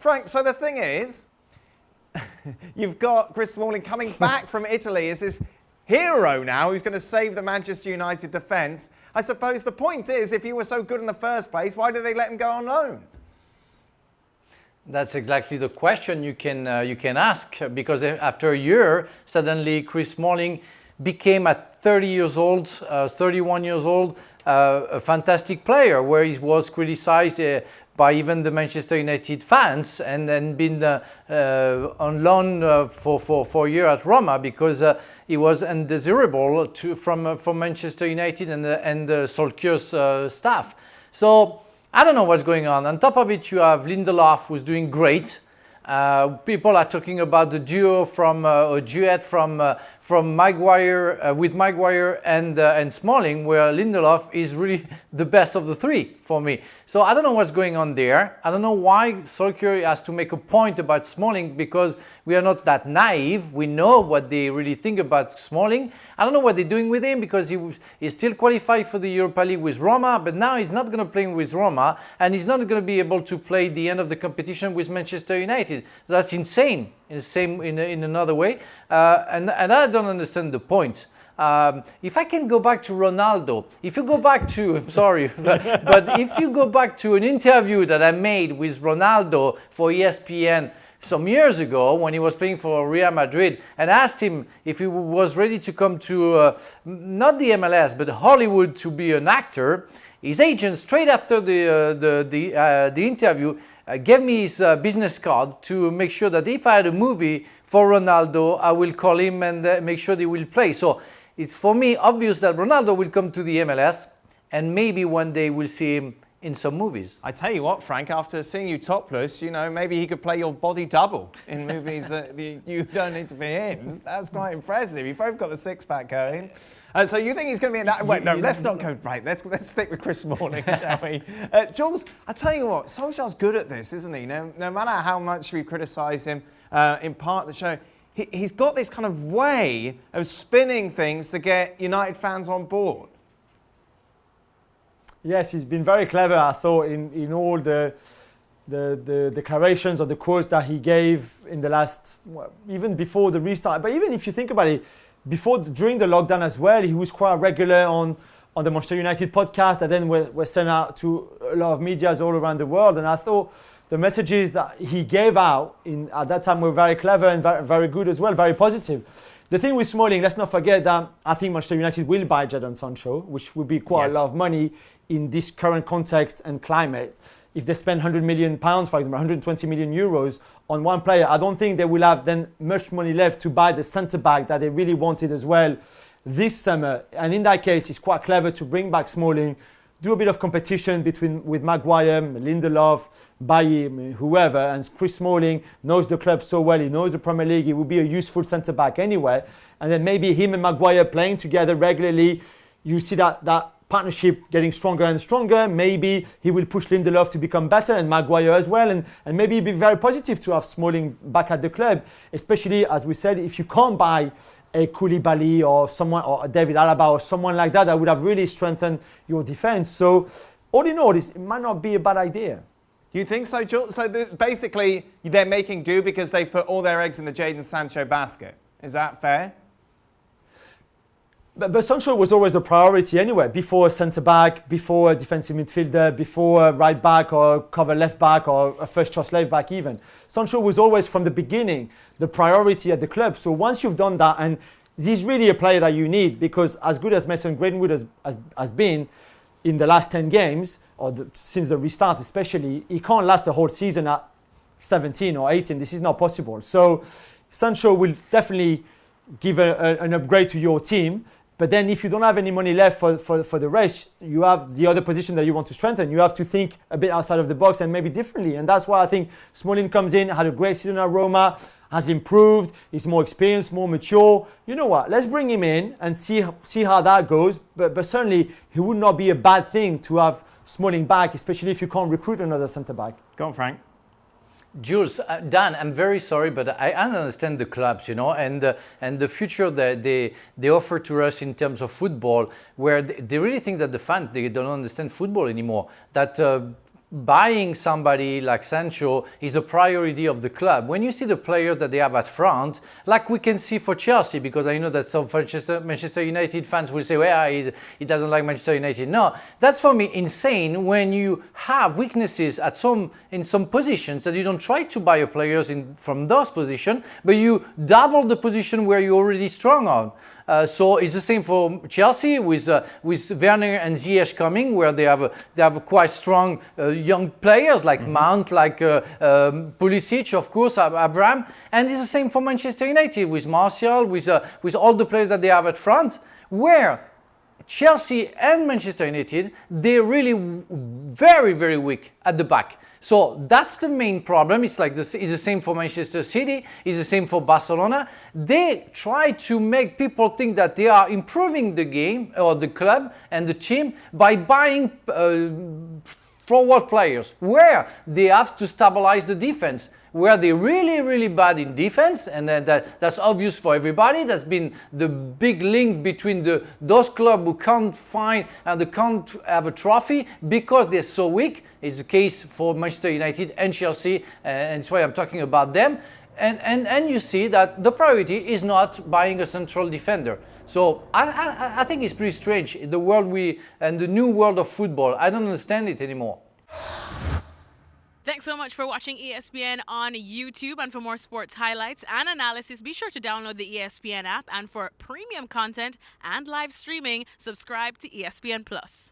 Frank, so the thing is, you've got Chris Smalling coming back from Italy as this hero now who's going to save the Manchester United defence. I suppose the point is, if he was so good in the first place, why did they let him go on loan? That's exactly the question you can ask, because after a year, suddenly Chris Smalling became at 30 years old, 31 years old, a fantastic player, where he was criticized by even the Manchester United fans, and then been on loan for a year at Roma because he was undesirable from Manchester United and the Solskjaer's staff. So I don't know what's going on. On top of it, you have Lindelof, who's doing great. People are talking about the duo a duet from Maguire with Maguire and Smalling, where Lindelof is really the best of the three for me. So I don't know what's going on there. I don't know why Solskjaer has to make a point about Smalling, because we are not that naive. We know what they really think about Smalling. I don't know what they're doing with him, because he's still qualified for the Europa League with Roma, but now he's not going to play with Roma, and he's not going to be able to play the end of the competition with Manchester United. That's insane in another way, and I don't understand the point. If I can go back to Ronaldo, if you go back to, I'm sorry, but if you go back to an interview that I made with Ronaldo for ESPN some years ago when he was playing for Real Madrid, and asked him if he was ready to come to not the MLS but Hollywood to be an actor, his agent, straight after the interview, gave me his business card to make sure that if I had a movie for Ronaldo, I will call him and make sure they will play. So it's for me obvious that Ronaldo will come to the MLS, and maybe one day we'll see him in some movies. I tell you what, Frank, after seeing you topless, maybe he could play your body double in movies that you don't need to be in. That's quite impressive. You've both got the six-pack going. So you think he's going to be in... Wait, no, let's not go... Right, let's stick with Chris Smalling, shall we? Jules, I tell you what, Solskjaer's good at this, isn't he? No matter how much we criticise him in part of the show, he's got this kind of way of spinning things to get United fans on board. Yes, he's been very clever, I thought, in all the declarations or the quotes that he gave in the last, even before the restart. But even if you think about it, during the lockdown as well, he was quite regular on the Manchester United podcast, and then were sent out to a lot of medias all around the world. And I thought the messages that he gave out at that time were very clever and very, very good as well, very positive. The thing with Smalling, let's not forget that I think Manchester United will buy Jadon Sancho, which would be quite a lot of money in this current context and climate. If they spend £100 million, for example, 120 million euros on one player, I don't think they will have then much money left to buy the centre-back that they really wanted as well this summer. And in that case, it's quite clever to bring back Smalling, do a bit of competition with Maguire, Lindelof, Bailly, whoever, and Chris Smalling knows the club so well, he knows the Premier League, he will be a useful centre-back anyway. And then maybe him and Maguire playing together regularly, you see that partnership getting stronger and stronger. Maybe he will push Lindelof to become better, and Maguire as well, and maybe it'd be very positive to have Smalling back at the club, especially, as we said, if you can't buy a Koulibaly or someone, or a David Alaba or someone like that would have really strengthened your defence. So all in all, it might not be a bad idea. You think so, Jules? So basically, they're making do because they've put all their eggs in the Jadon Sancho basket. Is that fair? But Sancho was always the priority anyway, before a centre-back, before a defensive midfielder, before a right-back or cover left-back or a first-choice left-back even. Sancho was always, from the beginning, the priority at the club. So once you've done that, and he's really a player that you need, because as good as Mason Greenwood has been in the last 10 games, since the restart especially, he can't last the whole season at 17 or 18. This is not possible. So Sancho will definitely give an upgrade to your team. But then if you don't have any money left for the rest, you have the other position that you want to strengthen. You have to think a bit outside of the box and maybe differently. And that's why I think Smalling comes in, had a great season at Roma, has improved, is more experienced, more mature. You know what? Let's bring him in and see how that goes. But certainly, it would not be a bad thing to have Smalling back, especially if you can't recruit another centre-back. Go on, Frank. Jules, Dan, I'm very sorry, but I understand the clubs, and the future that they offer to us in terms of football, where they really think that the fans, they don't understand football anymore. That buying somebody like Sancho is a priority of the club. When you see the players that they have at front, like we can see for Chelsea, because I know that some Manchester United fans will say, well, he doesn't like Manchester United. No, that's for me insane when you have weaknesses in some positions that you don't try to buy your players from those positions, but you double the position where you're already strong on. So it's the same for Chelsea with Werner and Ziyech coming, where they have quite strong young players like Mount, like Pulisic, of course, Abraham, and it's the same for Manchester United with Martial, with all the players that they have at front, where Chelsea and Manchester United, they're really very, very weak at the back. So that's the main problem. It's like this. It's the same for Manchester City. It's the same for Barcelona. They try to make people think that they are improving the game or the club and the team by buying forward players, where they have to stabilize the defense, where they're really, really bad in defense, and that's obvious for everybody. That's been the big link between those clubs who can't find and they can't have a trophy because they're so weak. It's the case for Manchester United and Chelsea, and that's why I'm talking about them. And you see that the priority is not buying a central defender. So I think it's pretty strange. The world and the new world of football, I don't understand it anymore. Thanks so much for watching ESPN on YouTube. And for more sports highlights and analysis, be sure to download the ESPN app. And for premium content and live streaming, subscribe to ESPN Plus.